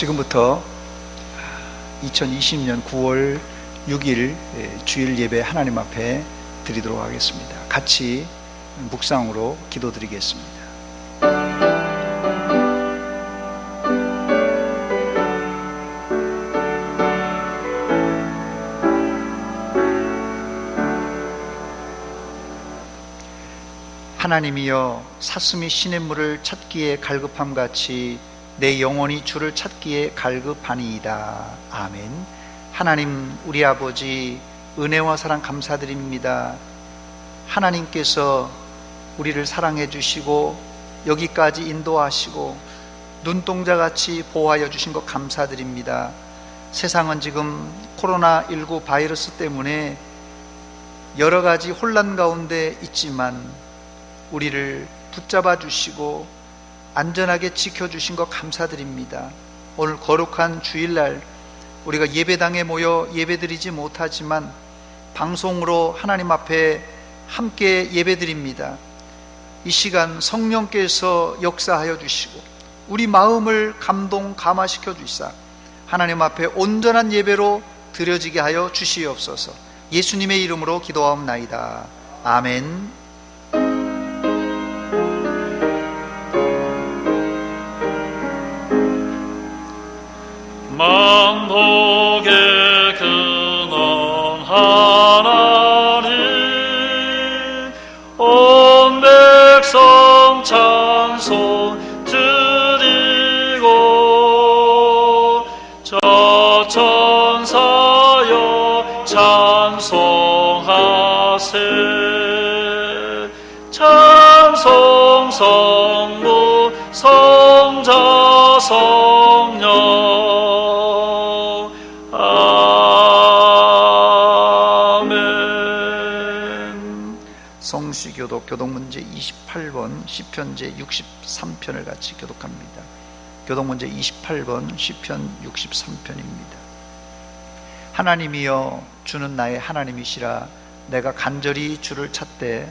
지금부터 2020년 9월 6일 주일 예배 하나님 앞에 드리도록 하겠습니다. 같이 묵상으로 기도드리겠습니다. 하나님이여, 사슴이 시냇물을 찾기에 갈급함같이 내 영혼이 주를 찾기에 갈급하니이다. 아멘. 하나님, 우리 아버지, 은혜와 사랑 감사드립니다. 하나님께서 우리를 사랑해 주시고 여기까지 인도하시고 눈동자같이 보호하여 주신 것 감사드립니다. 세상은 지금 코로나19 바이러스 때문에 여러 가지 혼란 가운데 있지만 우리를 붙잡아 주시고 안전하게 지켜주신 것 감사드립니다. 오늘 거룩한 주일날 우리가 예배당에 모여 예배드리지 못하지만 방송으로 하나님 앞에 함께 예배드립니다. 이 시간 성령께서 역사하여 주시고 우리 마음을 감화시켜 주시사 하나님 앞에 온전한 예배로 드려지게 하여 주시옵소서. 예수님의 이름으로 기도하옵나이다. 아멘. 만복의 근원 하나님, 온 백성 찬송 드리고 저 천사여 찬송하세. 찬송 성부 성자 성령. 성시교독 교독문제 28번 시편제 63편을 같이 교독합니다. 교독문제 28번 시편 63편입니다. 하나님이여, 주는 나의 하나님이시라. 내가 간절히 주를 찾되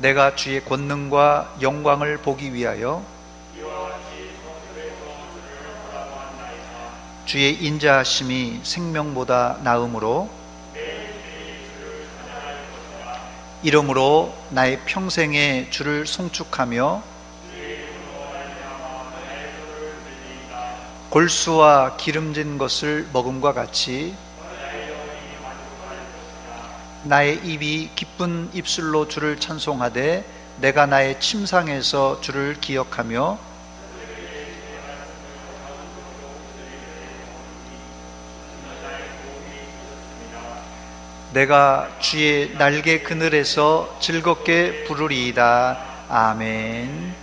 내가 주의 권능과 영광을 보기 위하여 주의 인자하심이 생명보다 나음으로 이러므로 나의 평생에 주를 송축하며 골수와 기름진 것을 먹음과 같이 나의 입이 기쁜 입술로 주를 찬송하되 내가 나의 침상에서 주를 기억하며 내가 주의 날개 그늘에서 즐겁게 부르리이다. 아멘.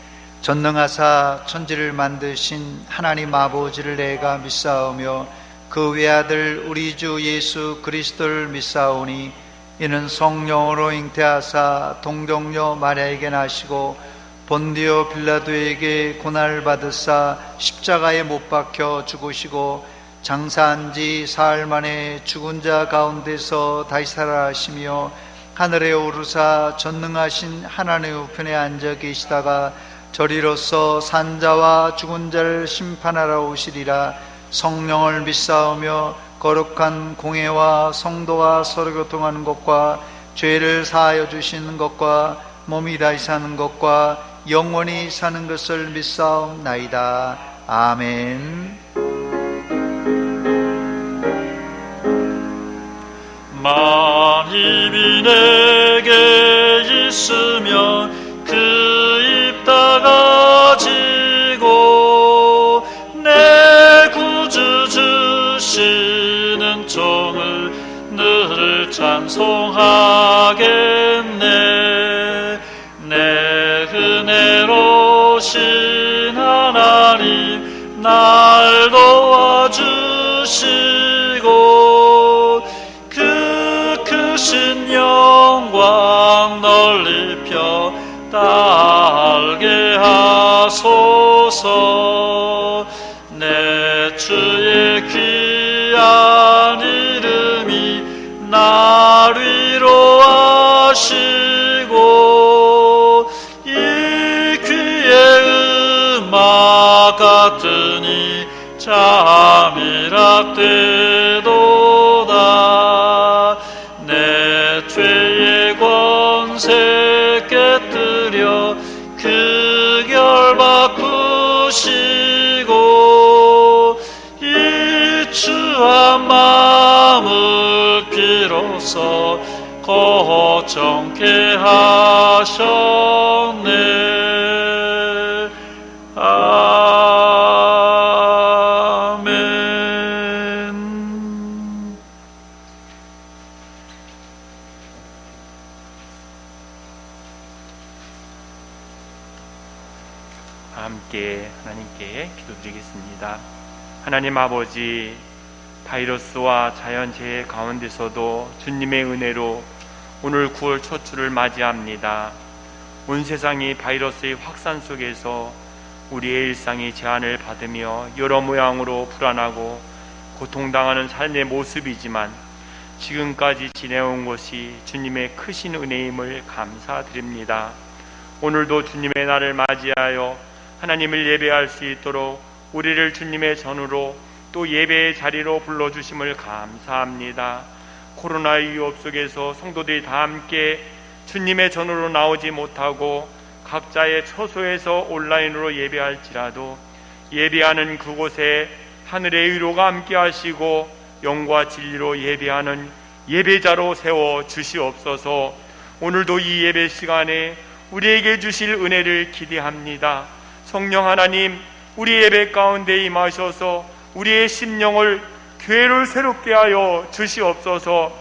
전능하사 천지를 만드신 하나님 아버지를 내가 믿사오며 그 외아들 우리 주 예수 그리스도를 믿사오니 이는 성령으로 잉태하사 동정녀 마리아에게 나시고 본디오 빌라도에게 고난을 받으사 십자가에 못 박혀 죽으시고 장사한 지 사흘 만에 죽은 자 가운데서 다시 살아나시며 하늘에 오르사 전능하신 하나님의 우편에 앉아 계시다가 저리로서 산자와 죽은 자를 심판하러 오시리라. 성령을 믿사오며 거룩한 공회와 성도와 서로 교통하는 것과 죄를 사하여 주시는 것과 몸이 다시 사는 것과 영원히 사는 것을 믿사옵나이다. 아멘. 만입이 내게 있으면 그 입 다 가지고 내 구주 주시는 종을 늘 찬송하겠네. 내 은혜로우신 하나님 날 도와주시고 크신 영광 널리 펴 달게 하소서. 내 주의 귀한 이름이 날 위로하시 함이락되도다. 내 죄의 권세 깨뜨려 그 결 바꾸시고 이 추한 마음을 비로소 거정케 하셨네. 아멘. 함께 하나님께 기도드리겠습니다. 하나님 아버지, 바이러스와 자연재해 가운데서도 주님의 은혜로 오늘 9월 첫 주를 맞이합니다. 온 세상이 바이러스의 확산 속에서 우리의 일상이 제한을 받으며 여러 모양으로 불안하고 고통당하는 삶의 모습이지만 지금까지 지내온 것이 주님의 크신 은혜임을 감사드립니다. 오늘도 주님의 날을 맞이하여 하나님을 예배할 수 있도록 우리를 주님의 전으로 또 예배의 자리로 불러주심을 감사합니다. 코로나 위협 속에서 성도들이 다 함께 주님의 전으로 나오지 못하고 각자의 처소에서 온라인으로 예배할지라도 예배하는 그곳에 하늘의 위로가 함께 하시고 영과 진리로 예배하는 예배자로 세워 주시옵소서. 오늘도 이 예배 시간에 우리에게 주실 은혜를 기대합니다. 성령 하나님, 우리 예배 가운데 임하셔서 우리의 심령을, 교회를 새롭게 하여 주시옵소서.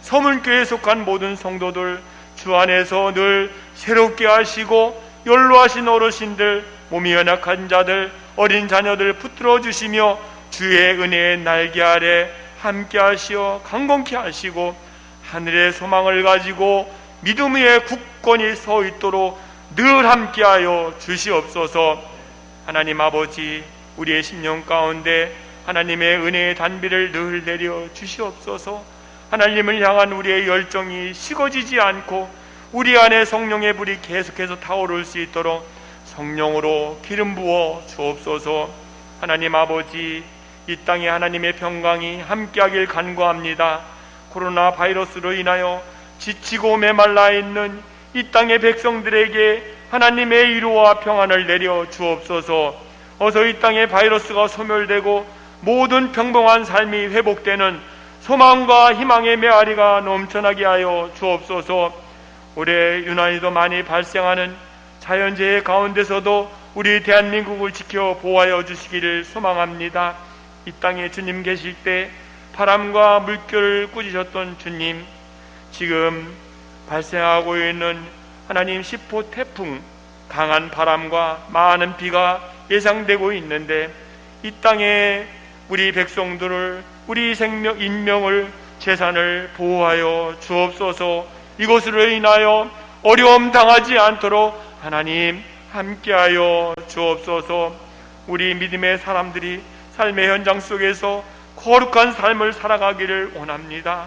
서문교회에 속한 모든 성도들 주 안에서 늘 새롭게 하시고 연로하신 어르신들, 몸이 연약한 자들, 어린 자녀들 붙들어 주시며 주의 은혜의 날개 아래 함께 하시어 강건케 하시고 하늘의 소망을 가지고 믿음 위에 굳건히 서 있도록 늘 함께하여 주시옵소서. 하나님 아버지, 우리의 심령 가운데 하나님의 은혜의 단비를 늘 내려 주시옵소서. 하나님을 향한 우리의 열정이 식어지지 않고 우리 안에 성령의 불이 계속해서 타오를 수 있도록 성령으로 기름 부어 주옵소서. 하나님 아버지, 이 땅에 하나님의 평강이 함께하길 간구합니다. 코로나 바이러스로 인하여 지치고 메말라 있는 이 땅의 백성들에게 하나님의 위로와 평안을 내려 주옵소서. 어서 이 땅의 바이러스가 소멸되고 모든 평범한 삶이 회복되는 소망과 희망의 메아리가 넘쳐나게 하여 주옵소서. 올해 유난히도 많이 발생하는 자연재해 가운데서도 우리 대한민국을 지켜 보호하여 주시기를 소망합니다. 이 땅에 주님 계실 때 바람과 물결을 꾸짖으셨던 주님, 지금 발생하고 있는 하나님 10호 태풍, 강한 바람과 많은 비가 예상되고 있는데 이 땅에 우리 백성들을, 우리 생명, 인명을, 재산을 보호하여 주옵소서. 이것으로 인하여 어려움 당하지 않도록 하나님 함께하여 주옵소서. 우리 믿음의 사람들이 삶의 현장 속에서 거룩한 삶을 살아가기를 원합니다.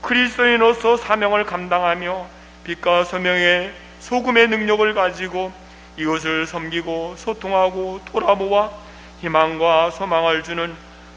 그리스도인으로서 사명을 감당하며 빛과 소명의 소금의 능력을 가지고 이것을 섬기고 소통하고 돌아보아 희망과 소망을 주는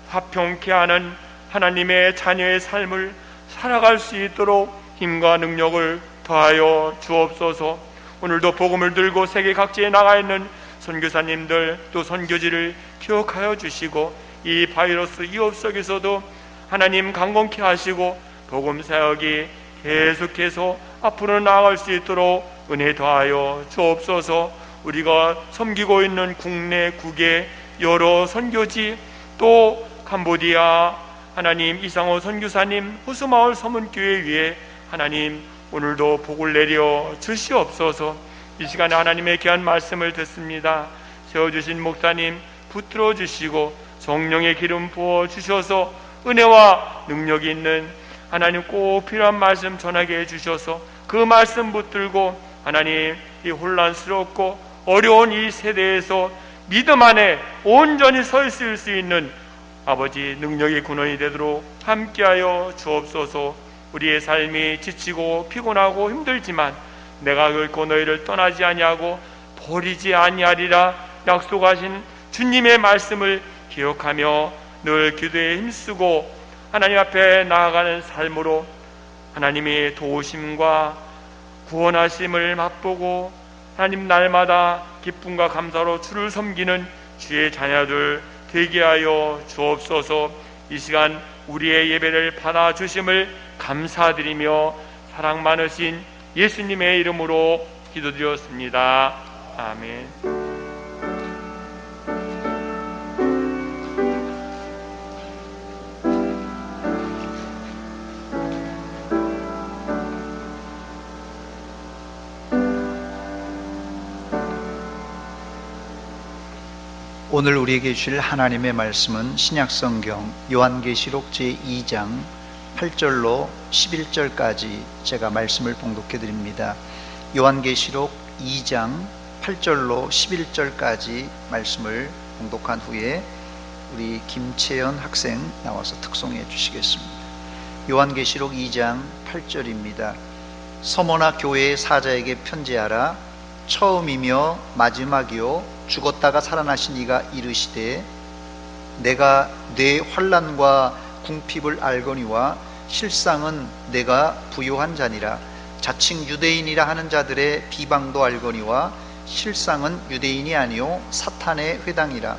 화평케 하는 하나님의 자녀의 삶을 살아갈 수 있도록 힘과 능력을 더하여 주옵소서. 오늘도 복음을 들고 세계 각지에 나가 있는 선교사님들 또 선교지를 기억하여 주시고 이 바이러스 위협 속에서도 하나님 강건케 하시고 복음 사역이 계속해서 앞으로 나아갈 수 있도록 은혜 더하여 주옵소서. 우리가 섬기고 있는 국내 국외 여러 선교지 또 캄보디아 하나님 이상호 선교사님 호수마을 서문교회 위에 하나님 오늘도 복을 내려 주시옵소서. 이 시간에 하나님의 귀한 말씀을 듣습니다. 세워주신 목사님 붙들어 주시고 성령의 기름 부어 주셔서 은혜와 능력이 있는 하나님 꼭 필요한 말씀 전하게 해주셔서 그 말씀 붙들고 하나님 이 혼란스럽고 어려운 이 세대에서 믿음 안에 온전히 서 있을 수 있는 아버지 능력의 근원이 되도록 함께하여 주옵소서. 우리의 삶이 지치고 피곤하고 힘들지만 내가 결코 너희를 떠나지 아니하고 버리지 아니하리라 약속하신 주님의 말씀을 기억하며 늘 기도에 힘쓰고 하나님 앞에 나아가는 삶으로 하나님의 도우심과 구원하심을 맛보고 하나님 날마다 기쁨과 감사로 주를 섬기는 주의 자녀들 되게 하여 주옵소서. 이 시간 우리의 예배를 받아주심을 감사드리며 사랑 많으신 예수님의 이름으로 기도드렸습니다. 아멘. 오늘 우리에게 주실 하나님의 말씀은 신약성경 요한계시록 제2장 8절로 11절까지 제가 말씀을 봉독해 드립니다. 요한계시록 2장 8절로 11절까지 말씀을 봉독한 후에 우리 김채연 학생 나와서 특송해 주시겠습니다. 요한계시록 2장 8절입니다. 서머나 교회의 사자에게 편지하라. 처음이며 마지막이요 죽었다가 살아나신 이가 이르시되 내가 내 환난과 궁핍을 알거니와 실상은 내가 부요한 자니라. 자칭 유대인이라 하는 자들의 비방도 알거니와 실상은 유대인이 아니요 사탄의 회당이라.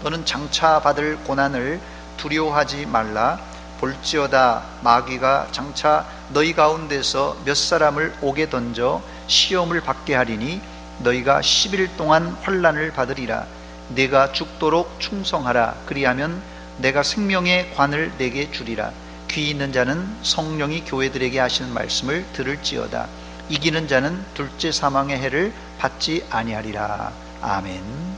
너는 장차 받을 고난을 두려워하지 말라. 볼지어다 마귀가 장차 너희 가운데서 몇 사람을 옥에 던져 시험을 받게 하리니 너희가 10일 동안 환난을 받으리라. 내가 죽도록 충성하라. 그리하면 내가 생명의 관을 내게 주리라. 귀 있는 자는 성령이 교회들에게 하시는 말씀을 들을지어다. 이기는 자는 둘째 사망의 해를 받지 아니하리라. 아멘.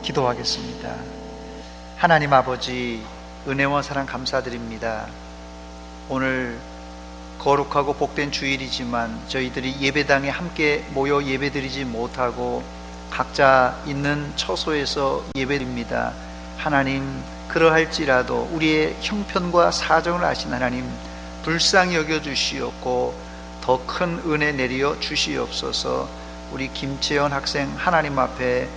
기도하겠습니다. 하나님 아버지, 은혜와 사랑 감사드립니다. 오늘 거룩하고 복된 주일이지만 저희들이 예배당에 함께 모여 예배드리지 못하고 각자 있는 처소에서 예배드립니다. 하나님, 그러할지라도 우리의 형편과 사정을 아신 하나님, 불쌍히 여겨주시옵고 더 큰 은혜 내려 주시옵소서. 우리 김채연 학생 하나님 앞에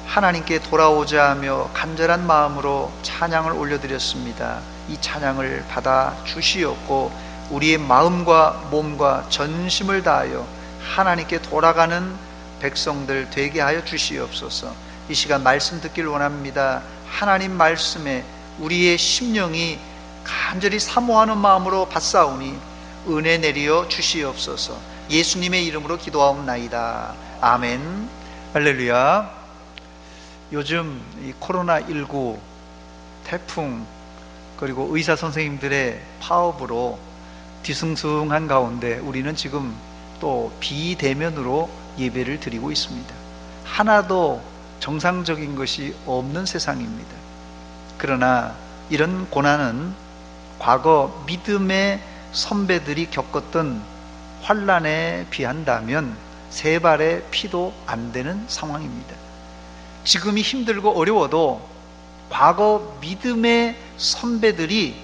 하나님께 돌아오자 하며 간절한 마음으로 찬양을 올려드렸습니다. 이 찬양을 받아 주시옵고 우리의 마음과 몸과 전심을 다하여 하나님께 돌아가는 백성들 되게 하여 주시옵소서. 이 시간 말씀 듣길 원합니다. 하나님 말씀에 우리의 심령이 간절히 사모하는 마음으로 받사오니 은혜 내려 주시옵소서. 예수님의 이름으로 기도하옵나이다. 아멘. 할렐루야. 요즘 이 코로나19 태풍 그리고 의사 선생님들의 파업으로 뒤숭숭한 가운데 우리는 지금 또 비대면으로 예배를 드리고 있습니다. 하나도 정상적인 것이 없는 세상입니다. 그러나 이런 고난은 과거 믿음의 선배들이 겪었던 환난에 비한다면 세 발의 피도 안 되는 상황입니다. 지금이 힘들고 어려워도 과거 믿음의 선배들이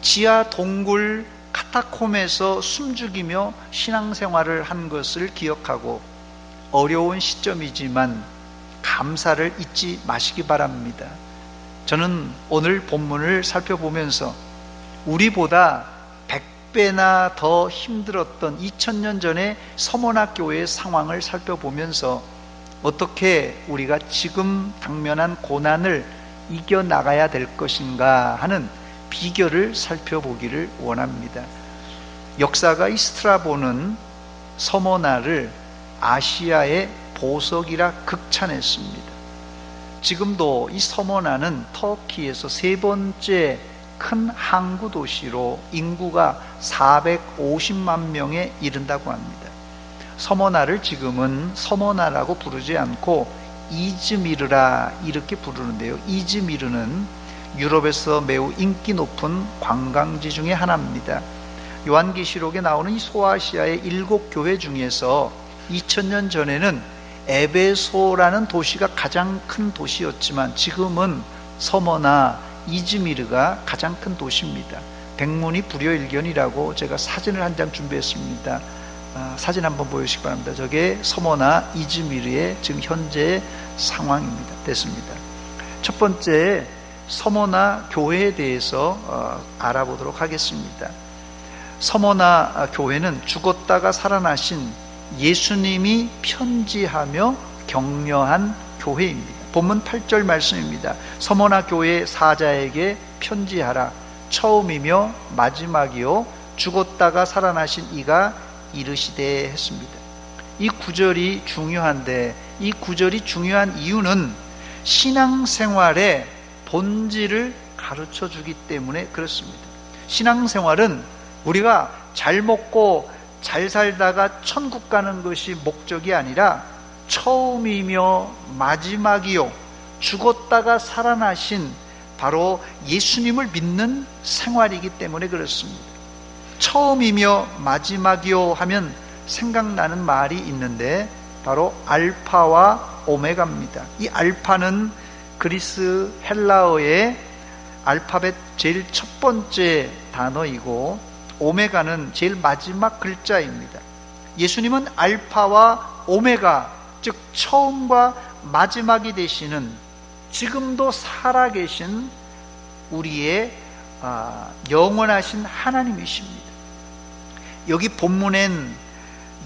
지하 동굴 카타콤에서 숨죽이며 신앙생활을 한 것을 기억하고 어려운 시점이지만 감사를 잊지 마시기 바랍니다. 저는 오늘 본문을 살펴보면서 우리보다 100배나 더 힘들었던 2000년 전의 서머나 교회의 상황을 살펴보면서 어떻게 우리가 지금 당면한 고난을 이겨나가야 될 것인가 하는 비결을 살펴보기를 원합니다. 역사가 스트라보는 서머나를 아시아의 보석이라 극찬했습니다. 지금도 이 서머나는 터키에서 세 번째 큰 항구 도시로 인구가 450만 명에 이른다고 합니다. 서머나를 지금은 서머나라고 부르지 않고 이즈미르라 이렇게 부르는데요. 이즈미르는 유럽에서 매우 인기 높은 관광지 중에 하나입니다. 요한계시록에 나오는 이 소아시아의 7교회 중에서 2000년 전에는 에베소라는 도시가 가장 큰 도시였지만 지금은 서머나 이즈미르가 가장 큰 도시입니다. 백문이 불여일견이라고 제가 사진을 한 장 준비했습니다. 사진 한번 보여주시기 바랍니다. 저게 서머나 이즈미르의 지금 현재 상황입니다. 됐습니다. 첫 번째 서머나 교회에 대해서 알아보도록 하겠습니다. 서머나 교회는 죽었다가 살아나신 예수님이 편지하며 격려한 교회입니다. 본문 8절 말씀입니다. 서머나 교회 사자에게 편지하라. 처음이며 마지막이요 죽었다가 살아나신 이가 이르시되 했습니다. 이 구절이 중요한데 이 구절이 중요한 이유는 신앙생활의 본질을 가르쳐 주기 때문에 그렇습니다. 신앙생활은 우리가 잘 먹고 잘 살다가 천국 가는 것이 목적이 아니라 처음이며 마지막이요 죽었다가 살아나신 바로 예수님을 믿는 생활이기 때문에 그렇습니다. 처음이며 마지막이요 하면 생각나는 말이 있는데 바로 알파와 오메가입니다. 이 알파는 그리스 헬라어의 알파벳 제일 첫 번째 단어이고 오메가는 제일 마지막 글자입니다. 예수님은 알파와 오메가, 즉 처음과 마지막이 되시는 지금도 살아계신 우리의 영원하신 하나님이십니다. 여기 본문엔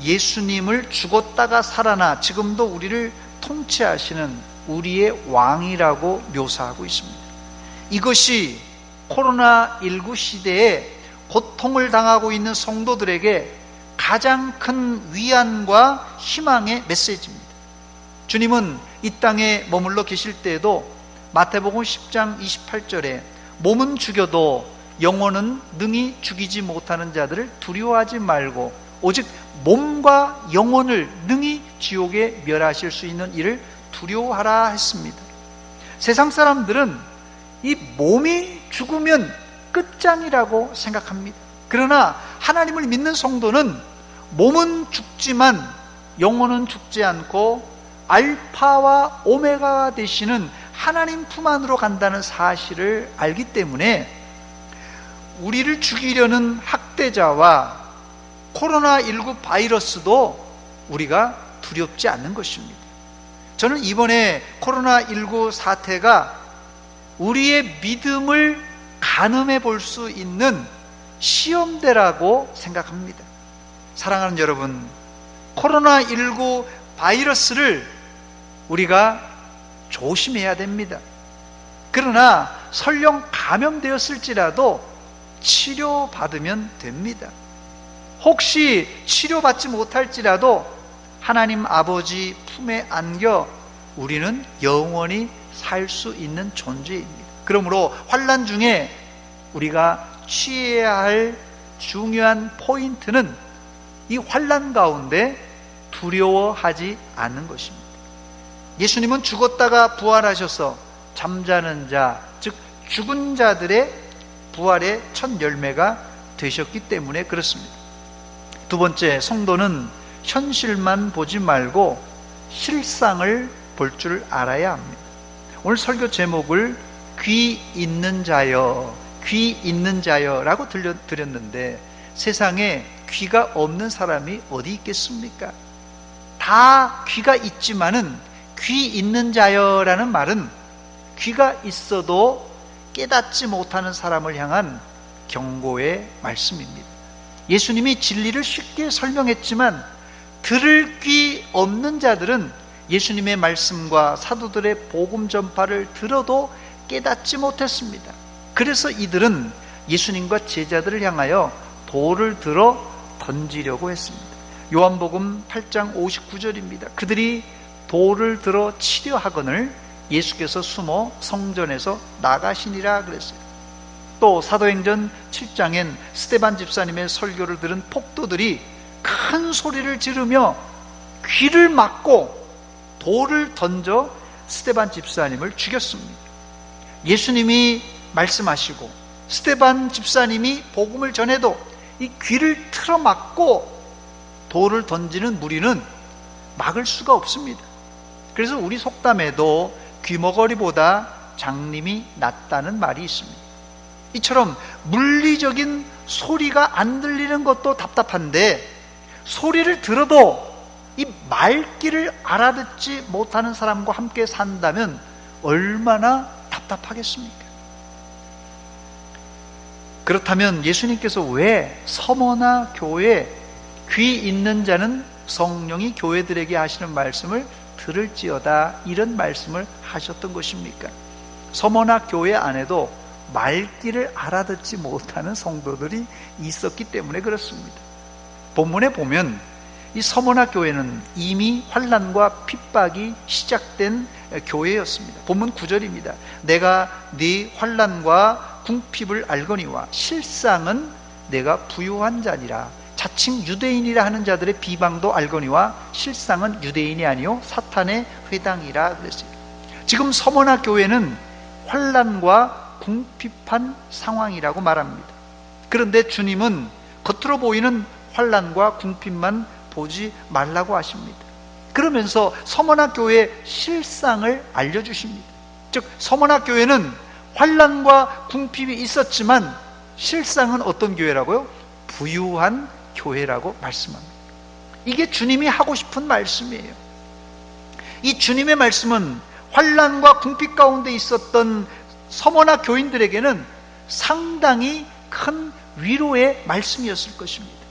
예수님을 죽었다가 살아나 지금도 우리를 통치하시는 우리의 왕이라고 묘사하고 있습니다. 이것이 코로나19 시대에 고통을 당하고 있는 성도들에게 가장 큰 위안과 희망의 메시지입니다. 주님은 이 땅에 머물러 계실 때에도 마태복음 10장 28절에 몸은 죽여도 영혼은 능히 죽이지 못하는 자들을 두려워하지 말고 오직 몸과 영혼을 능히 지옥에 멸하실 수 있는 이를 두려워하라 했습니다. 세상 사람들은 이 몸이 죽으면 끝장이라고 생각합니다. 그러나 하나님을 믿는 성도는 몸은 죽지만 영혼은 죽지 않고 알파와 오메가가 되시는 하나님 품 안으로 간다는 사실을 알기 때문에 우리를 죽이려는 학대자와 코로나19 바이러스도 우리가 두렵지 않는 것입니다. 저는 이번에 코로나19 사태가 우리의 믿음을 가늠해 볼 수 있는 시험대라고 생각합니다. 사랑하는 여러분, 코로나19 바이러스를 우리가 조심해야 됩니다. 그러나 설령 감염되었을지라도 치료받으면 됩니다. 혹시 치료받지 못할지라도 하나님 아버지 품에 안겨 우리는 영원히 살 수 있는 존재입니다. 그러므로 환난 중에 우리가 취해야 할 중요한 포인트는 이 환난 가운데 두려워하지 않는 것입니다. 예수님은 죽었다가 부활하셔서 잠자는 자, 즉 죽은 자들의 부활의 첫 열매가 되셨기 때문에 그렇습니다. 두 번째, 성도는 현실만 보지 말고 실상을 볼 줄 알아야 합니다. 오늘 설교 제목을 귀 있는 자여, 귀 있는 자여라고 드렸는데 세상에 귀가 없는 사람이 어디 있겠습니까? 다 귀가 있지만은 귀 있는 자여라는 말은 귀가 있어도 깨닫지 못하는 사람을 향한 경고의 말씀입니다. 예수님이 진리를 쉽게 설명했지만 들을 귀 없는 자들은 예수님의 말씀과 사도들의 복음 전파를 들어도 깨닫지 못했습니다. 그래서 이들은 예수님과 제자들을 향하여 돌을 들어 던지려고 했습니다. 요한복음 8장 59절입니다. 그들이 돌을 들어 치려 하거늘 예수께서 숨어 성전에서 나가시니라 그랬어요. 또 사도행전 7장엔 스데반 집사님의 설교를 들은 폭도들이 큰 소리를 지르며 귀를 막고 돌을 던져 스데반 집사님을 죽였습니다. 예수님이 말씀하시고 스데반 집사님이 복음을 전해도 이 귀를 틀어막고 돌을 던지는 무리는 막을 수가 없습니다. 그래서 우리 속담에도 귀머거리보다 장님이 낫다는 말이 있습니다. 이처럼 물리적인 소리가 안 들리는 것도 답답한데 소리를 들어도 이 말귀를 알아듣지 못하는 사람과 함께 산다면 얼마나 답답하겠습니까? 그렇다면 예수님께서 왜 서머나 교회 귀 있는 자는 성령이 교회들에게 하시는 말씀을 들을지어다 이런 말씀을 하셨던 것입니까? 서머나 교회 안에도 말귀를 알아듣지 못하는 성도들이 있었기 때문에 그렇습니다. 본문에 보면 이 서머나 교회는 이미 환난과 핍박이 시작된 교회였습니다. 본문 9절입니다. 내가 네 환난과 궁핍을 알거니와 실상은 내가 부유한 자니라. 자칭 유대인이라 하는 자들의 비방도 알거니와 실상은 유대인이 아니요 사탄의 회당이라 그랬어요. 지금 서머나 교회는 환난과 궁핍한 상황이라고 말합니다. 그런데 주님은 겉으로 보이는 환난과 궁핍만 보지 말라고 하십니다. 그러면서 서머나 교회의 실상을 알려주십니다. 즉 서머나 교회는 환난과 궁핍이 있었지만 실상은 어떤 교회라고요? 부유한 교회라고 말씀합니다. 이게 주님이 하고 싶은 말씀이에요. 이 주님의 말씀은 환난과 궁핍 가운데 있었던 서머나 교인들에게는 상당히 큰 위로의 말씀이었을 것입니다.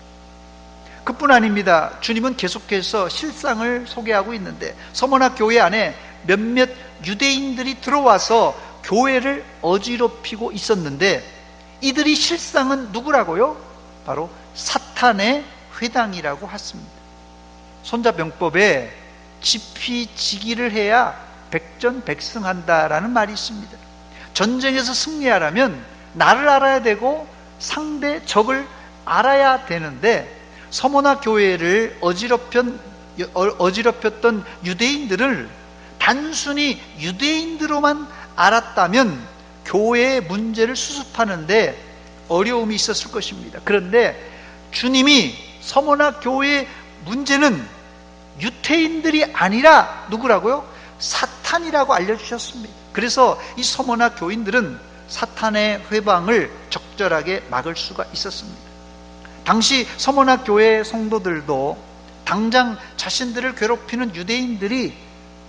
그뿐 아닙니다. 주님은 계속해서 실상을 소개하고 있는데 서머나 교회 안에 몇몇 유대인들이 들어와서 교회를 어지럽히고 있었는데 이들이 실상은 누구라고요? 바로 사탄의 회당이라고 했습니다. 손자병법에 지피지기를 해야 백전백승한다라는 말이 있습니다. 전쟁에서 승리하려면 나를 알아야 되고 상대 적을 알아야 되는데 서머나 교회를 어지럽혔던 유대인들을 단순히 유대인들로만 알았다면 교회의 문제를 수습하는데 어려움이 있었을 것입니다. 그런데 주님이 서머나 교회의 문제는 유태인들이 아니라 누구라고요? 사탄이라고 알려주셨습니다. 그래서 이 서머나 교인들은 사탄의 회방을 적절하게 막을 수가 있었습니다. 당시 서머나 교회 성도들도 당장 자신들을 괴롭히는 유대인들이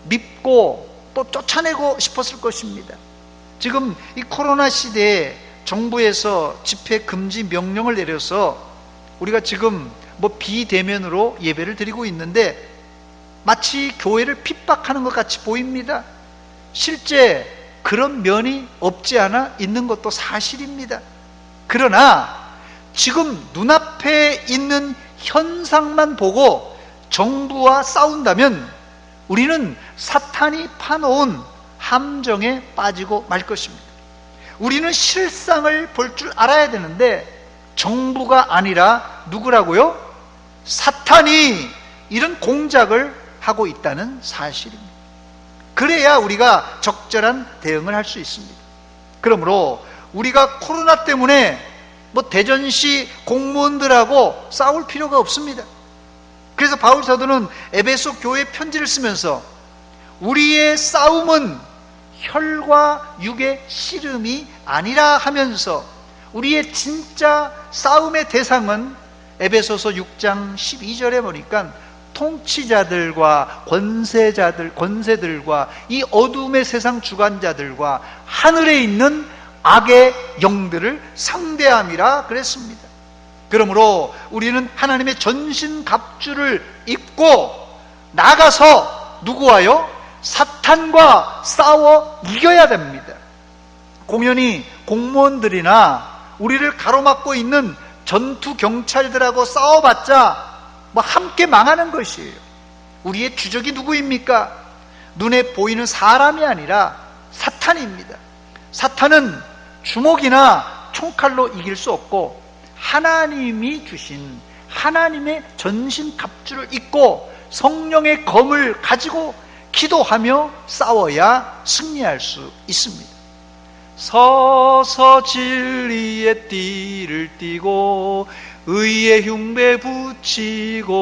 밉고 또 쫓아내고 싶었을 것입니다. 지금 이 코로나 시대에 정부에서 집회 금지 명령을 내려서 우리가 지금 비대면으로 예배를 드리고 있는데 마치 교회를 핍박하는 것 같이 보입니다. 실제 그런 면이 없지 않아 있는 것도 사실입니다. 그러나 지금 눈앞에 있는 현상만 보고 정부와 싸운다면 우리는 사탄이 파놓은 함정에 빠지고 말 것입니다. 우리는 실상을 볼 줄 알아야 되는데 정부가 아니라 누구라고요? 사탄이 이런 공작을 하고 있다는 사실입니다. 그래야 우리가 적절한 대응을 할 수 있습니다. 그러므로 우리가 코로나 때문에 대전시 공무원들하고 싸울 필요가 없습니다. 그래서 바울 사도는 에베소 교회 편지를 쓰면서 우리의 싸움은 혈과 육의 씨름이 아니라 하면서 우리의 진짜 싸움의 대상은 에베소서 6장 12절에 보니까 통치자들과 권세들과 이 어둠의 세상 주관자들과 하늘에 있는 악의 영들을 상대함이라 그랬습니다. 그러므로 우리는 하나님의 전신갑주를 입고 나가서 누구와요? 사탄과 싸워 이겨야 됩니다. 공연히 공무원들이나 우리를 가로막고 있는 전투 경찰들하고 싸워봤자 함께 망하는 것이에요. 우리의 주적이 누구입니까? 눈에 보이는 사람이 아니라 사탄입니다. 사탄은 주먹이나 총칼로 이길 수 없고 하나님이 주신 하나님의 전신갑주를 입고 성령의 검을 가지고 기도하며 싸워야 승리할 수 있습니다. 서서 진리의 띠를 띠고 의의 흉배 붙이고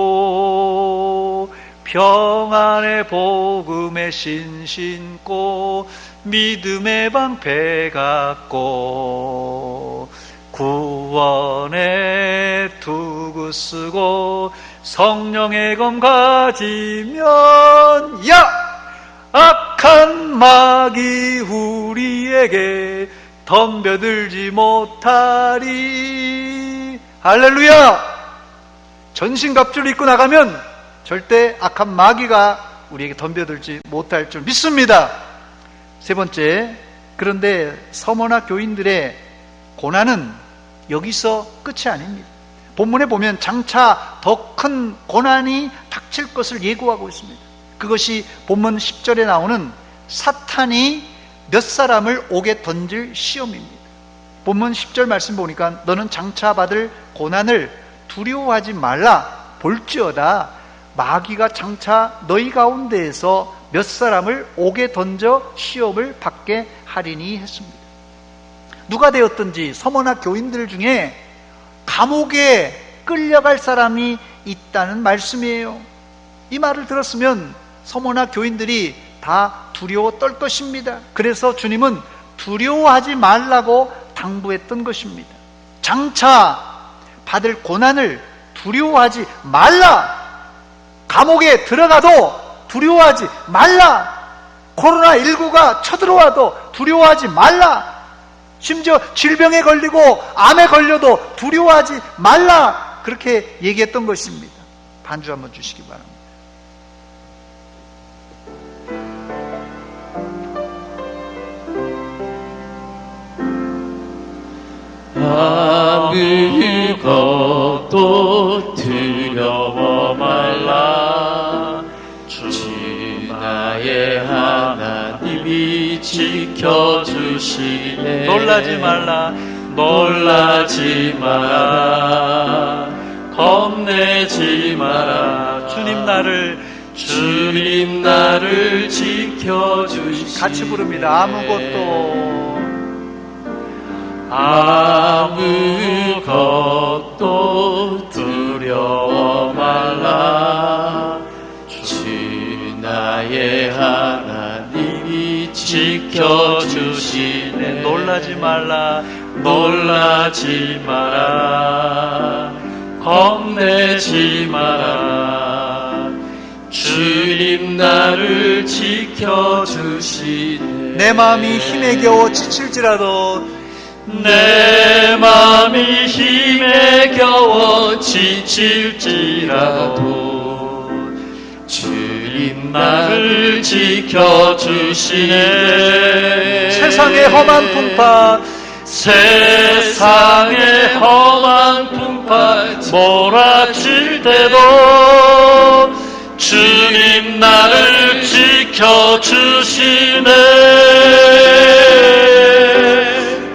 평안의 복음의 신 신고 믿음의 방패 갖고 구원의 투구 쓰고 성령의 검 가지면 악한 마귀 우리에게 덤벼들지 못하리. 할렐루야! 전신갑주를 입고 나가면 절대 악한 마귀가 우리에게 덤벼들지 못할 줄 믿습니다. 세 번째, 그런데 서머나 교인들의 고난은 여기서 끝이 아닙니다. 본문에 보면 장차 더 큰 고난이 닥칠 것을 예고하고 있습니다. 그것이 본문 10절에 나오는 사탄이 몇 사람을 옥에 던질 시험입니다. 본문 10절 말씀 보니까 너는 장차 받을 고난을 두려워하지 말라. 볼지어다 마귀가 장차 너희 가운데에서 몇 사람을 옥에 던져 시험을 받게 하리니 했습니다. 누가 되었든지 서머나 교인들 중에 감옥에 끌려갈 사람이 있다는 말씀이에요. 이 말을 들었으면 서머나 교인들이 다 두려워 떨 것입니다. 그래서 주님은 두려워하지 말라고 당부했던 것입니다. 장차 받을 고난을 두려워하지 말라. 감옥에 들어가도 두려워하지 말라. 코로나19가 쳐들어와도 두려워하지 말라. 심지어 질병에 걸리고 암에 걸려도 두려워하지 말라. 그렇게 얘기했던 것입니다. 반주 한번 주시기 바랍니다. 아무것도 두려워 말라. 주 나의 하나님이 지켜주시네. 놀라지 말라. 놀라지 마라. 겁내지 마라. 주님 나를 지켜주시네. 같이 부릅니다. 아무것도 두려워 말라. 주 나의 하나님이 지켜주시네. 놀라지 말라. 놀라지 마라. 겁내지 마라. 주님 나를 지켜주시네. 내 마음이 힘에 겨워 지칠지라도 내 마음이 힘에 겨워 지칠지라도 주님 나를 지켜주시네. 세상의 험한 풍파 세상의 험한 풍파 몰아칠 때도 주님 나를 지켜주시네.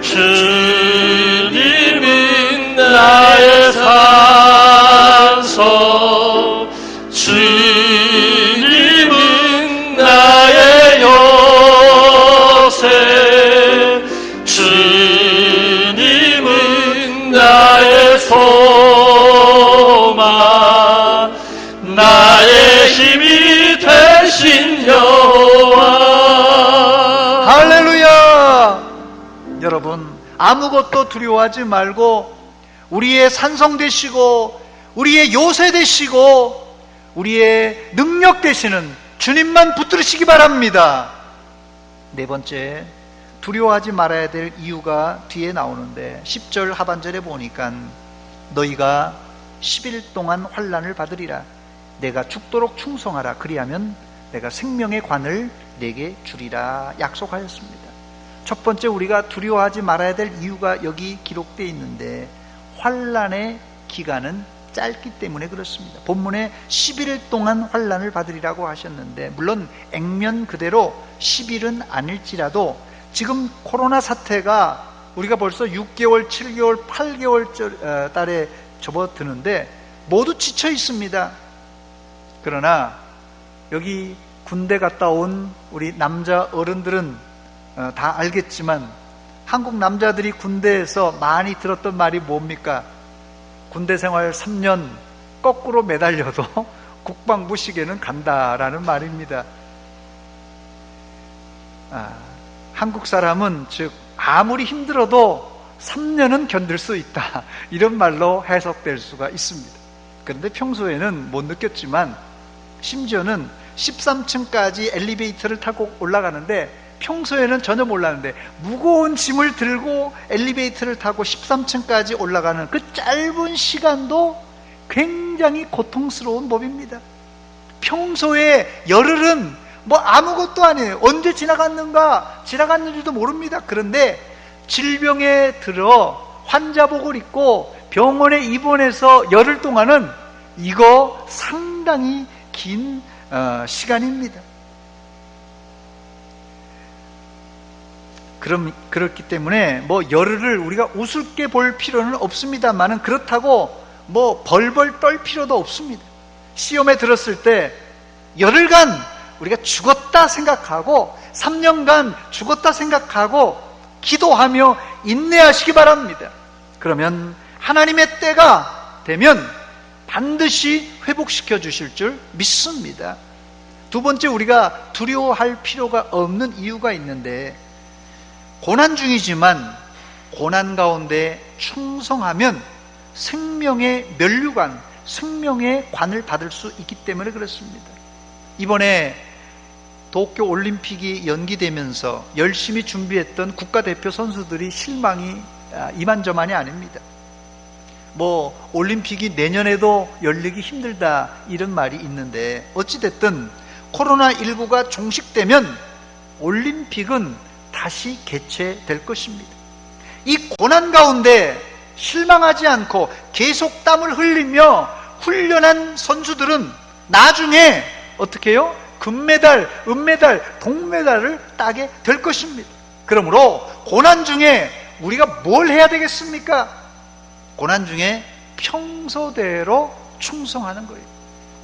주님은 나의 산소, 주님은 나의 요새, 주님은 나의 소망, 나의 힘이 되신 여호와. 할렐루야. 여러분, 아무것도 두려워하지 말고 우리의 산성 되시고 우리의 요새 되시고 우리의 능력 되시는 주님만 붙들으시기 바랍니다. 네 번째, 두려워하지 말아야 될 이유가 뒤에 나오는데 10절 하반절에 보니까 너희가 10일 동안 환난을 받으리라. 내가 죽도록 충성하라. 그리하면 내가 생명의 관을 내게 주리라 약속하였습니다. 첫 번째, 우리가 두려워하지 말아야 될 이유가 여기 기록되어 있는데 환난의 기간은 짧기 때문에 그렇습니다. 본문에 11일 동안 환난을 받으리라고 하셨는데 물론 액면 그대로 10일은 아닐지라도 지금 코로나 사태가 우리가 벌써 6개월, 7개월, 8개월 달에 접어드는데 모두 지쳐 있습니다. 그러나 여기 군대 갔다 온 우리 남자 어른들은 다 알겠지만 한국 남자들이 군대에서 많이 들었던 말이 뭡니까? 군대 생활 3년 거꾸로 매달려도 국방부 시계는 간다라는 말입니다. 한국 사람은 즉 아무리 힘들어도 3년은 견딜 수 있다, 이런 말로 해석될 수가 있습니다. 그런데 평소에는 못 느꼈지만 심지어는 13층까지 엘리베이터를 타고 올라가는데 평소에는 전혀 몰랐는데 무거운 짐을 들고 엘리베이터를 타고 13층까지 올라가는 그 짧은 시간도 굉장히 고통스러운 법입니다. 평소에 열흘은 뭐 아무것도 아니에요. 언제 지나갔는지도 모릅니다. 그런데 질병에 들어 환자복을 입고 병원에 입원해서 열흘 동안은 이거 상당히 긴 시간입니다. 그렇기 때문에 뭐 열흘을 우리가 우습게 볼 필요는 없습니다만은 그렇다고 뭐 벌벌 떨 필요도 없습니다. 시험에 들었을 때 열흘간 우리가 죽었다 생각하고 3년간 죽었다 생각하고 기도하며 인내하시기 바랍니다. 그러면 하나님의 때가 되면 반드시 회복시켜 주실 줄 믿습니다. 두 번째, 우리가 두려워할 필요가 없는 이유가 있는데 고난 중이지만 고난 가운데 충성하면 생명의 면류관, 생명의 관을 받을 수 있기 때문에 그렇습니다. 이번에 도쿄 올림픽이 연기되면서 열심히 준비했던 국가대표 선수들이 실망이 이만저만이 아닙니다. 뭐 올림픽이 내년에도 열리기 힘들다 이런 말이 있는데 어찌됐든 코로나19가 종식되면 올림픽은 다시 개최될 것입니다. 이 고난 가운데 실망하지 않고 계속 땀을 흘리며 훈련한 선수들은 나중에 어떻게 해요? 금메달, 은메달, 동메달을 따게 될 것입니다. 그러므로 고난 중에 우리가 뭘 해야 되겠습니까? 고난 중에 평소대로 충성하는 거예요.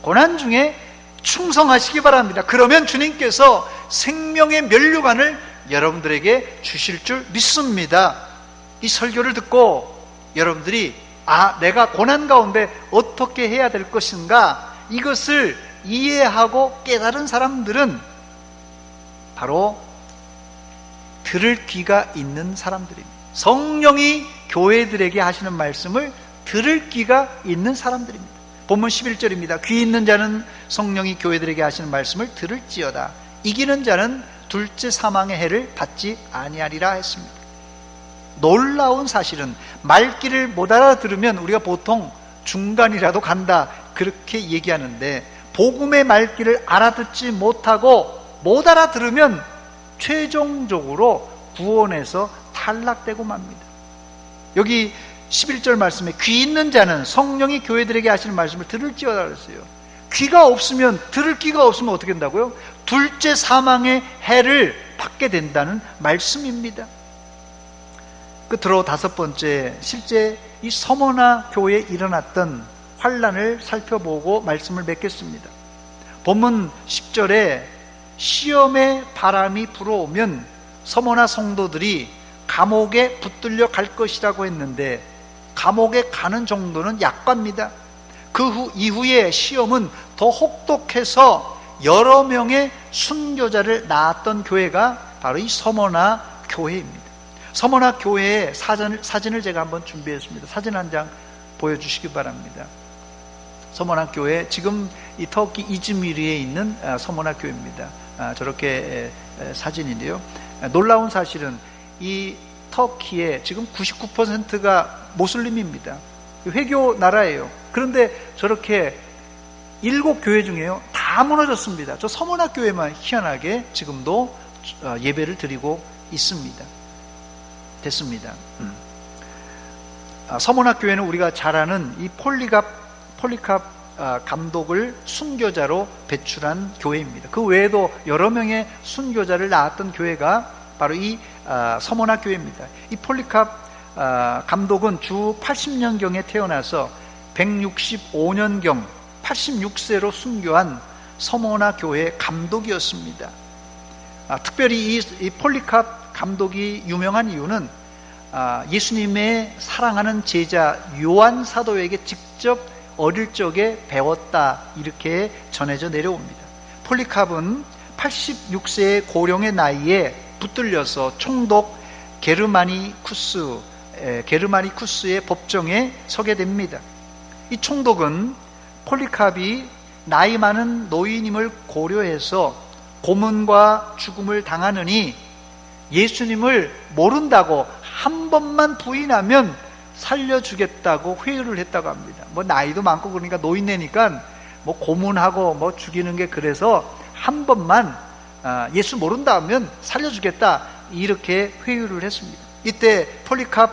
고난 중에 충성하시기 바랍니다. 그러면 주님께서 생명의 면류관을 여러분들에게 주실 줄 믿습니다. 이 설교를 듣고 여러분들이 내가 고난 가운데 어떻게 해야 될 것인가, 이것을 이해하고 깨달은 사람들은 바로 들을 귀가 있는 사람들입니다. 성령이 교회들에게 하시는 말씀을 들을 귀가 있는 사람들입니다. 본문 11절입니다. 귀 있는 자는 성령이 교회들에게 하시는 말씀을 들을지어다. 이기는 자는 둘째 사망의 해를 받지 아니하리라 했습니다. 놀라운 사실은 말귀를 못 알아들으면 우리가 보통 중간이라도 간다 그렇게 얘기하는데, 복음의 말귀를 알아듣지 못하고 못 알아들으면 최종적으로 구원에서 탈락되고 맙니다. 여기 11절 말씀에 귀 있는 자는 성령이 교회들에게 하시는 말씀을 들을지어다 그랬어요. 귀가 없으면, 들을 귀가 없으면 어떻게 된다고요? 둘째 사망의 해를 받게 된다는 말씀입니다. 끝으로 다섯 번째, 실제 이 서머나 교회에 일어났던 환난을 살펴보고 말씀을 맺겠습니다. 본문 10절에 시험의 바람이 불어오면 서머나 성도들이 감옥에 붙들려 갈 것이라고 했는데, 감옥에 가는 정도는 약과입니다. 그 이후에 시험은 더 혹독해서 여러 명의 순교자를 낳았던 교회가 바로 이 서머나 교회입니다. 서머나 교회의 사진을 제가 한번 준비했습니다. 사진 한 장 보여주시기 바랍니다. 서머나 교회, 지금 이 터키 이즈미르에 있는 서머나 교회입니다. 저렇게 사진인데요. 놀라운 사실은 이 터키의 지금 99%가 모슬림입니다. 회교 나라예요. 그런데 저렇게 7교회 중에요, 다 무너졌습니다. 저 서머나 교회만 희한하게 지금도 예배를 드리고 있습니다. 됐습니다. 서머나 교회는 우리가 잘 아는 이 폴리캅 감독을 순교자로 배출한 교회입니다. 그 외에도 여러 명의 순교자를 낳았던 교회가 바로 이 서머나 교회입니다. 이 폴리캅 감독은 주 80년경에 태어나서 165년경 86세로 순교한 서머나 교회의 감독이었습니다. 특별히 이 폴리캅 감독이 유명한 이유는 예수님의 사랑하는 제자 요한 사도에게 직접 어릴 적에 배웠다, 이렇게 전해져 내려옵니다. 폴리캅은 86세의 고령의 나이에 붙들려서 총독 게르마니쿠스의 법정에 서게 됩니다. 이 총독은 폴리캅이 나이 많은 노인임을 고려해서 고문과 죽음을 당하느니 예수님을 모른다고 한 번만 부인하면 살려주겠다고 회유를 했다고 합니다. 나이도 많고 그러니까 노인네니까 고문하고 죽이는 게, 그래서 한 번만 예수 모른다 하면 살려주겠다, 이렇게 회유를 했습니다. 이때 폴리캅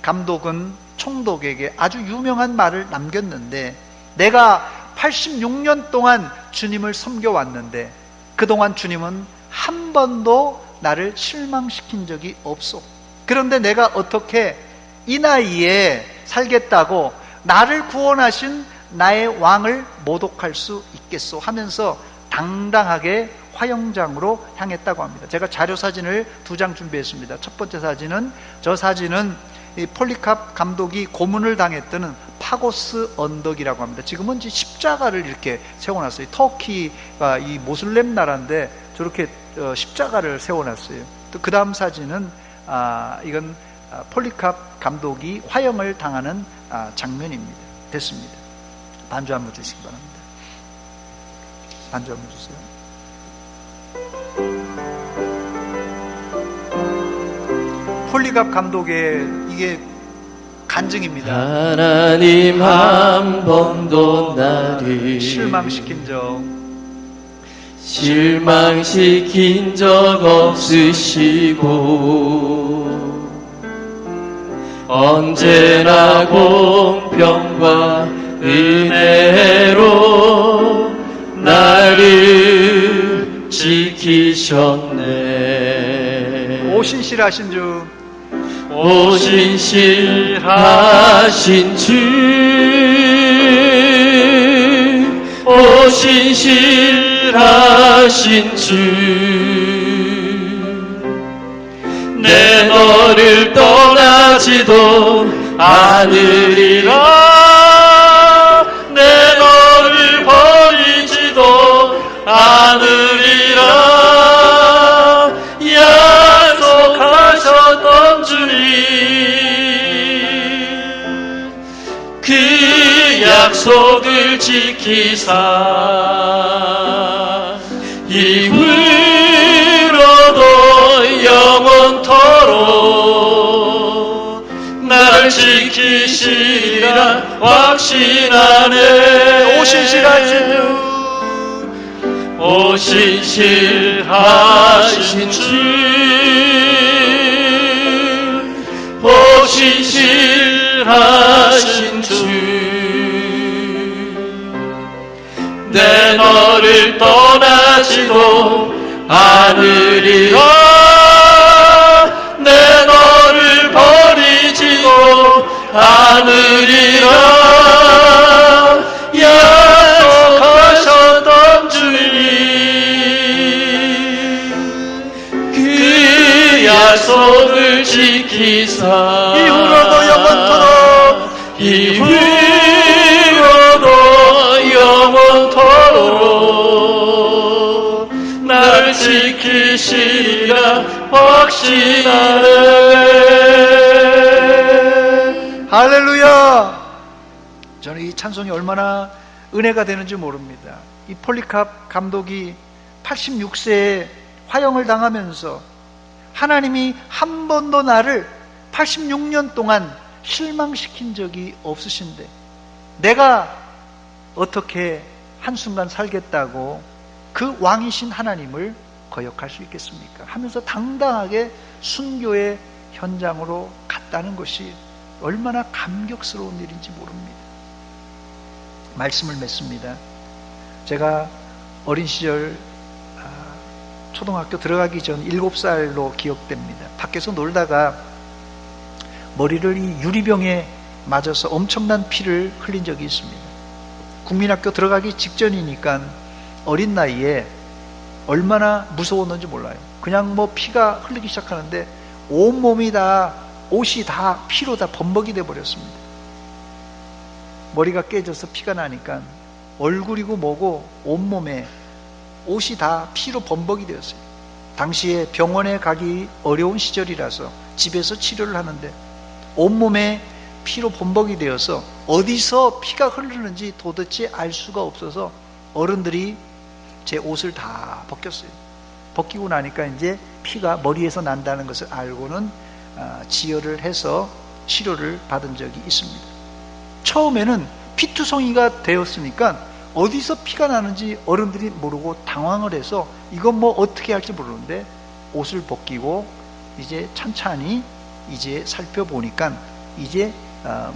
감독은 총독에게 아주 유명한 말을 남겼는데, 내가 86년 동안 주님을 섬겨왔는데 그동안 주님은 한 번도 나를 실망시킨 적이 없소. 그런데 내가 어떻게 이 나이에 살겠다고 나를 구원하신 나의 왕을 모독할 수 있겠소 하면서 당당하게 화영장으로 향했다고 합니다. 제가 자료 사진을 2장 준비했습니다. 첫 번째 사진은, 저 사진은 이 폴리캅 감독이 고문을 당했던 파고스 언덕이라고 합니다. 지금은 십자가를 이렇게 세워놨어요. 터키가 이 모슬렘 나라인데 저렇게 십자가를 세워놨어요. 또 그 다음 사진은 이건 폴리캅 감독이 화형을 당하는 장면입니다. 됐습니다. 반주 한번 주시기 바랍니다. 반주 한번 주세요. 폴리캅 감독의 이게 간증입니다. 하나님 한 번도 나를 실망시킨 적 없으시고 언제나 공평과 은혜로 나를 지키셨네. 오신실하신 주, 오신실하신 주, 오 신실하신 주, 내 너를 떠나지도 않으리라. 내 너를 버리지도 않으리라. 약속하셨던 주님, 그 약속을 지키사 이후로도 영원토록 나를 지키시리라 확신하네. 오 신실하신 주, 오 신실하신 주, 오 신실하신 주, 내 너를 떠나지도 않으리라. 내 너를 버리지도 않으리라. 약속하셨던 주님, 그 약속을 지키사 이후로도 영원토록, 이후로도 영원토록 나를 지키시리라 확신하네. 할렐루야. 저는 이 찬송이 얼마나 은혜가 되는지 모릅니다. 이 폴리캅 감독이 86세에 화형을 당하면서 하나님이 한 번도 나를 86년 동안 실망시킨 적이 없으신데 내가 어떻게 한순간 살겠다고 그 왕이신 하나님을 거역할 수 있겠습니까? 하면서 당당하게 순교의 현장으로 갔다는 것이 얼마나 감격스러운 일인지 모릅니다. 말씀을 맺습니다. 제가 어린 시절 초등학교 들어가기 전 7살로 기억됩니다. 밖에서 놀다가 머리를 이 유리병에 맞아서 엄청난 피를 흘린 적이 있습니다. 국민학교 들어가기 직전이니까 어린 나이에 얼마나 무서웠는지 몰라요. 그냥 뭐 피가 흘리기 시작하는데 온몸이 다, 옷이 다 피로 다 범벅이 돼 버렸습니다. 머리가 깨져서 피가 나니까 얼굴이고 뭐고 온몸에 옷이 다 피로 범벅이 되었어요. 당시에 병원에 가기 어려운 시절이라서 집에서 치료를 하는데 온몸에 피로 범벅이 되어서 어디서 피가 흐르는지 도대체 알 수가 없어서 어른들이 제 옷을 다 벗겼어요. 벗기고 나니까 이제 피가 머리에서 난다는 것을 알고는 지혈을 해서 치료를 받은 적이 있습니다. 처음에는 피투성이가 되었으니까 어디서 피가 나는지 어른들이 모르고 당황을 해서 이건 뭐 어떻게 할지 모르는데 옷을 벗기고 이제 천천히 이제 살펴보니까 이제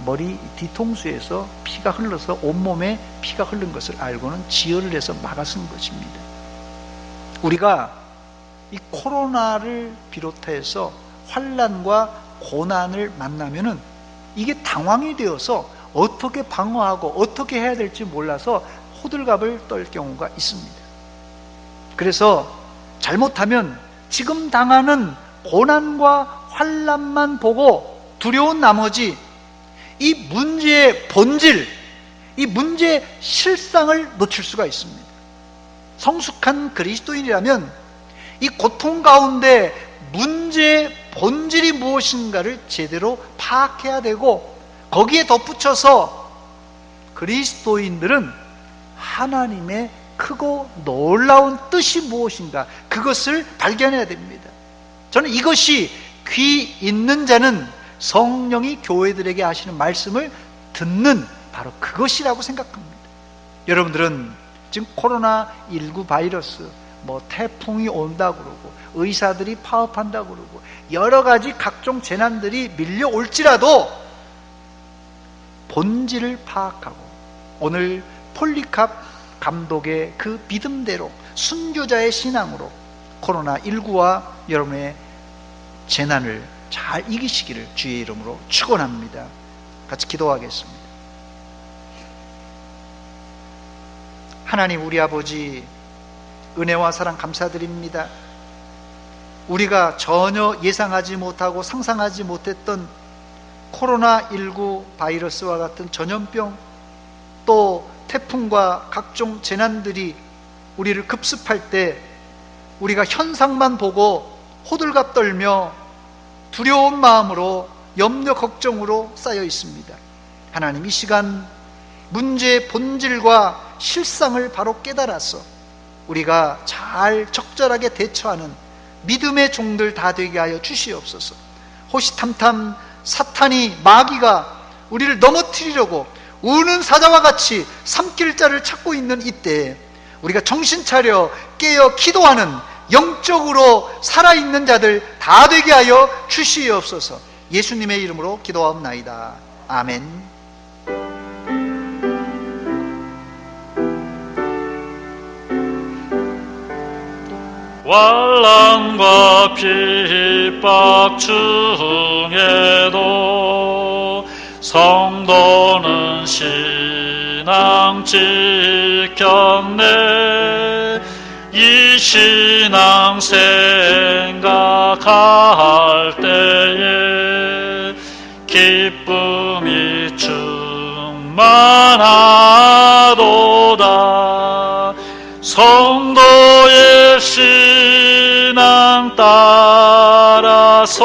머리 뒤통수에서 피가 흘러서 온몸에 피가 흐른 것을 알고는 지혈을 해서 막아쓴 것입니다. 우리가 이 코로나를 비롯해서 환난과 고난을 만나면은 이게 당황이 되어서 어떻게 방어하고 어떻게 해야 될지 몰라서 호들갑을 떨 경우가 있습니다. 그래서 잘못하면 지금 당하는 고난과 환난만 보고 두려운 나머지 이 문제의 본질, 이 문제의 실상을 놓칠 수가 있습니다. 성숙한 그리스도인이라면 이 고통 가운데 문제의 본질이 무엇인가를 제대로 파악해야 되고 거기에 덧붙여서 그리스도인들은 하나님의 크고 놀라운 뜻이 무엇인가 그것을 발견해야 됩니다. 저는 이것이 귀 있는 자는 성령이 교회들에게 하시는 말씀을 듣는 바로 그것이라고 생각합니다. 여러분들은 지금 코로나19 바이러스 뭐 태풍이 온다고 그러고 의사들이 파업한다고 그러고 여러 가지 각종 재난들이 밀려올지라도 본질을 파악하고 오늘 폴리캅 감독의 그 믿음대로 순교자의 신앙으로 코로나19와 여러분의 재난을 잘 이기시기를 주의 이름으로 축원합니다. 같이 기도하겠습니다. 하나님 우리 아버지, 은혜와 사랑 감사드립니다. 우리가 전혀 예상하지 못하고 상상하지 못했던 코로나19 바이러스와 같은 전염병, 또 태풍과 각종 재난들이 우리를 급습할 때 우리가 현상만 보고 호들갑 떨며 두려운 마음으로 염려 걱정으로 쌓여 있습니다. 하나님, 이 시간 문제의 본질과 실상을 바로 깨달아서 우리가 잘 적절하게 대처하는 믿음의 종들 다 되게 하여 주시옵소서. 호시탐탐 사탄이, 마귀가 우리를 넘어뜨리려고 우는 사자와 같이 삼킬 자를 찾고 있는 이때에 우리가 정신 차려 깨어 기도하는 영적으로 살아있는 자들 다 되게 하여 주시옵소서. 예수님의 이름으로 기도하옵나이다. 아멘. 환난과 핍박 중에도 성도는 신앙 지켰네. 이 신앙 생각할 때에 기쁨이 충만하도다. 성도의 신앙 따라서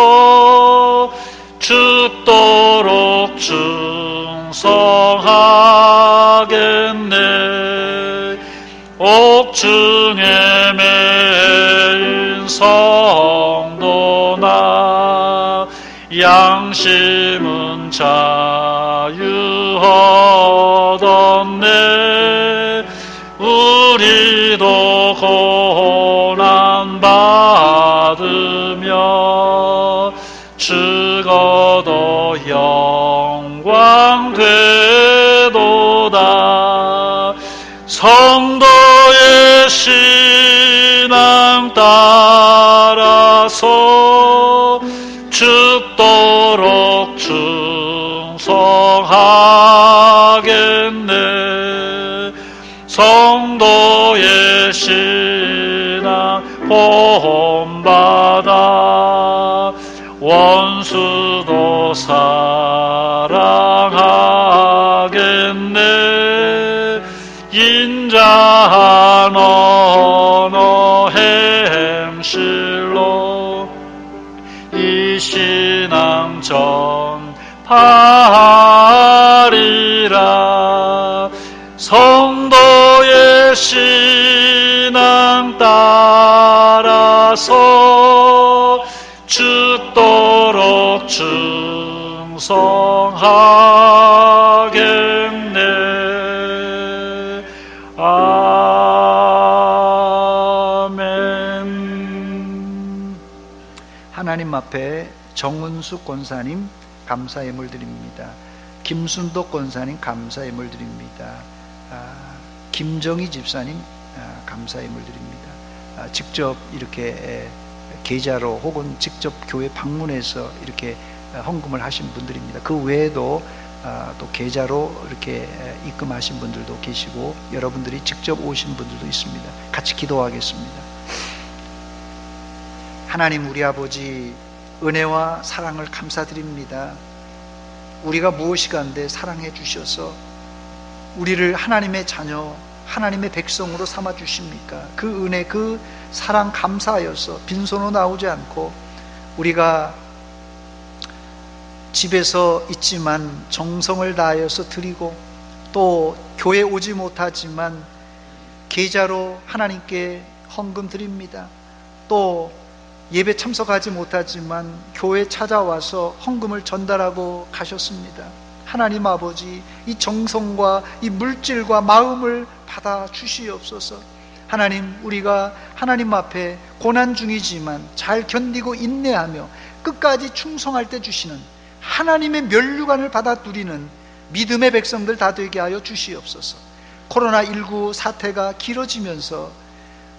죽도록 충성하겠네. 옥중에 매인 성도나 양심은 자유 얻었네. 우리도 고난 받으며 죽어도 영광 되도다. 성도의 신앙 따라서 죽도록 충성하겠네. 성도의 신앙 본받아 원수도 사랑하겠네. 인자한 언어 행실로 이 신앙 전파하리라. 성도의 신앙 따라서 죽도록 충성하겠네. 아멘. 하나님 앞에 정은숙 권사님 감사 예물 드립니다. 김순덕 권사님 감사 예물 드립니다. 김정희 집사님 감사 예물 드립니다. 직접 이렇게 계좌로 혹은 직접 교회 방문해서 이렇게 헌금을 하신 분들입니다. 그 외에도 또 계좌로 이렇게 입금하신 분들도 계시고 여러분들이 직접 오신 분들도 있습니다. 같이 기도하겠습니다. 하나님 우리 아버지, 은혜와 사랑을 감사드립니다. 우리가 무엇이 간데 사랑해 주셔서 우리를 하나님의 자녀, 하나님의 백성으로 삼아 주십니까? 그 은혜, 그 사랑 감사하여서 빈손으로 나오지 않고 우리가 집에서 있지만 정성을 다하여서 드리고 또 교회 오지 못하지만 계좌로 하나님께 헌금 드립니다. 또 예배 참석하지 못하지만 교회 찾아와서 헌금을 전달하고 가셨습니다. 하나님 아버지, 이 정성과 이 물질과 마음을 받아 주시옵소서. 하나님, 우리가 하나님 앞에 고난 중이지만 잘 견디고 인내하며 끝까지 충성할 때 주시는 하나님의 면류관을 받아 누리는 믿음의 백성들 다 되게 하여 주시옵소서. 코로나19 사태가 길어지면서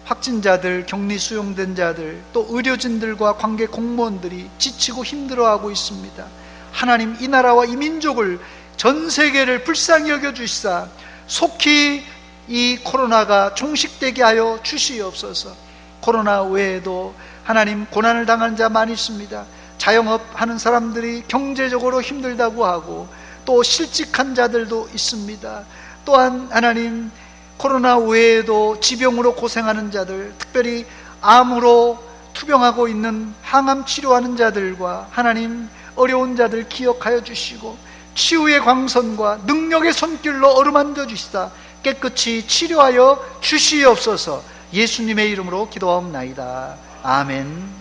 확진자들, 격리 수용된 자들, 또 의료진들과 관계 공무원들이 지치고 힘들어하고 있습니다. 하나님, 이 나라와 이 민족을, 전 세계를 불쌍히 여겨주시사 속히 이 코로나가 종식되게 하여 주시옵소서. 코로나 외에도 하나님 고난을 당한 자 많이 있습니다. 자영업 하는 사람들이 경제적으로 힘들다고 하고 또 실직한 자들도 있습니다. 또한 하나님 코로나 외에도 지병으로 고생하는 자들, 특별히 암으로 투병하고 있는 항암 치료하는 자들과 하나님 어려운 자들 기억하여 주시고 치유의 광선과 능력의 손길로 어루만져 주시다 깨끗이 치료하여 주시옵소서. 예수님의 이름으로 기도하옵나이다. 아멘.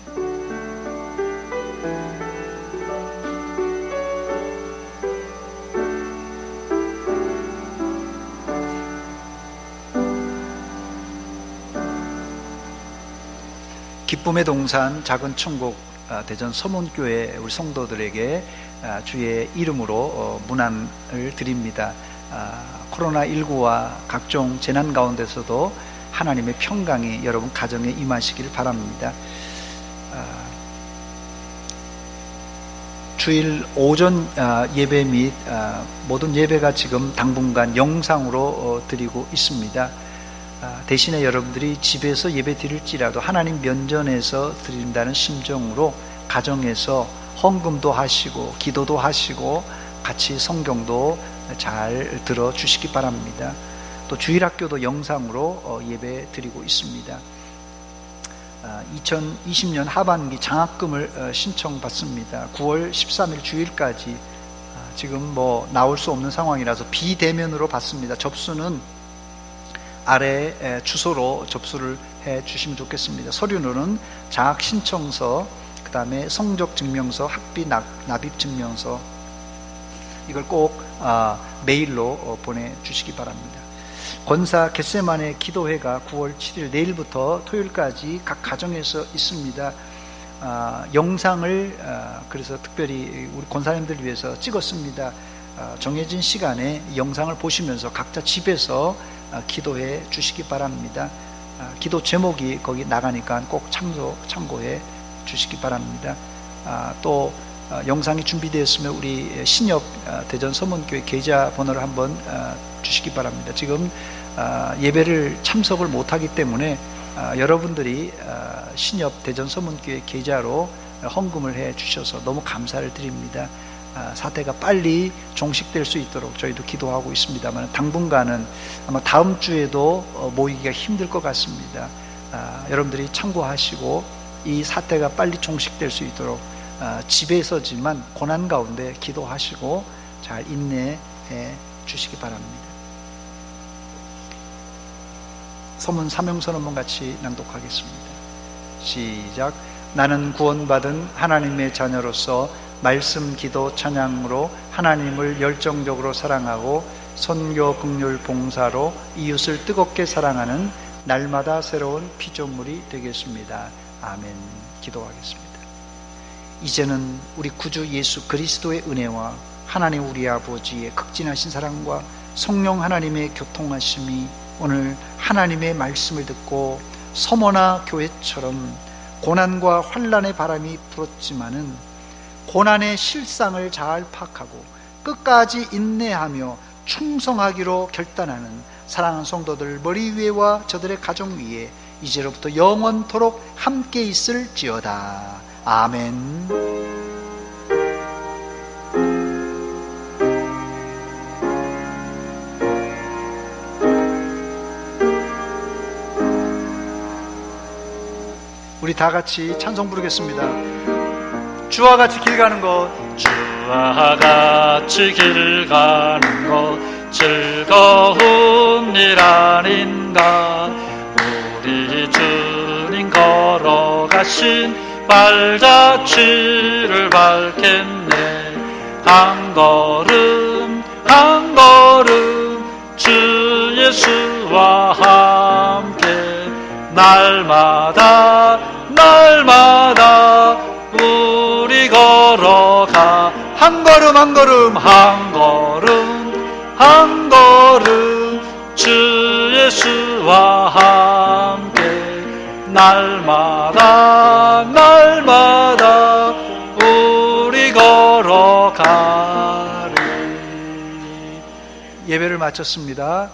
기쁨의 동산 작은 천국 대전 서문교회 우리 성도들에게 주의 이름으로 문안을 드립니다. 코로나19와 각종 재난 가운데서도 하나님의 평강이 여러분 가정에 임하시길 바랍니다. 주일 오전 예배 및 모든 예배가 지금 당분간 영상으로 드리고 있습니다. 대신에 여러분들이 집에서 예배 드릴지라도 하나님 면전에서 드린다는 심정으로 가정에서 헌금도 하시고 기도도 하시고 같이 성경도 잘 들어주시기 바랍니다. 또 주일학교도 영상으로 예배 드리고 있습니다. 2020년 하반기 장학금을 신청받습니다. 9월 13일 주일까지 지금 나올 수 없는 상황이라서 비대면으로 받습니다. 접수는 아래 주소로 접수를 해 주시면 좋겠습니다. 서류는 장학 신청서, 그 다음에 성적 증명서, 학비 납입 증명서, 이걸 꼭 메일로 보내주시기 바랍니다. 권사 겟세마네 기도회가 9월 7일 내일부터 토요일까지 각 가정에서 있습니다. 영상을 그래서 특별히 우리 권사님들 위해서 찍었습니다. 정해진 시간에 영상을 보시면서 각자 집에서 기도해 주시기 바랍니다. 기도 제목이 거기 나가니까 꼭 참고해 주시기 바랍니다. 또 영상이 준비되었으면 우리 신협 대전 서문교회 계좌번호를 한번 주시기 바랍니다. 지금 예배를 참석을 못하기 때문에 여러분들이 신협 대전 서문교회 계좌로 헌금을 해 주셔서 너무 감사를 드립니다. 사태가 빨리 종식될 수 있도록 저희도 기도하고 있습니다만 당분간은 아마 다음 주에도 모이기가 힘들 것 같습니다. 여러분들이 참고하시고 이 사태가 빨리 종식될 수 있도록 집에서지만 고난 가운데 기도하시고 잘 인내해 주시기 바랍니다. 서문 사명선 한번 같이 낭독하겠습니다. 시작. 나는 구원받은 하나님의 자녀로서 말씀, 기도, 찬양으로 하나님을 열정적으로 사랑하고 선교, 긍휼, 봉사로 이웃을 뜨겁게 사랑하는 날마다 새로운 피조물이 되겠습니다. 아멘. 기도하겠습니다. 이제는 우리 구주 예수 그리스도의 은혜와 하나님 우리 아버지의 극진하신 사랑과 성령 하나님의 교통하심이 오늘 하나님의 말씀을 듣고 서머나 교회처럼 고난과 환난의 바람이 불었지만은 고난의 실상을 잘 파악하고 끝까지 인내하며 충성하기로 결단하는 사랑하는 성도들 머리 위에와 저들의 가정 위에 이제로부터 영원토록 함께 있을지어다. 아멘. 우리 다 같이 찬송 부르겠습니다. 주와 같이 길 가는 것, 주와 같이 길 가는 것 즐거운 일 아닌가. 우리 주님 걸어가신 발자취를 밟겠네. 한 걸음 한 걸음 주 예수와 함께 날마다 우리 걸어가. 한 걸음 한 걸음 한 걸음 한 걸음 주 예수와 함께 날마다 우리 걸어가리. 예배를 마쳤습니다.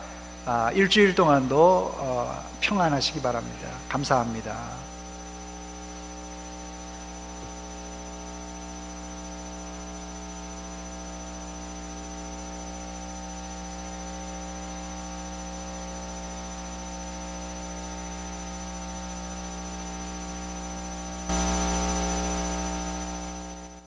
일주일 동안도 평안하시기 바랍니다. 감사합니다.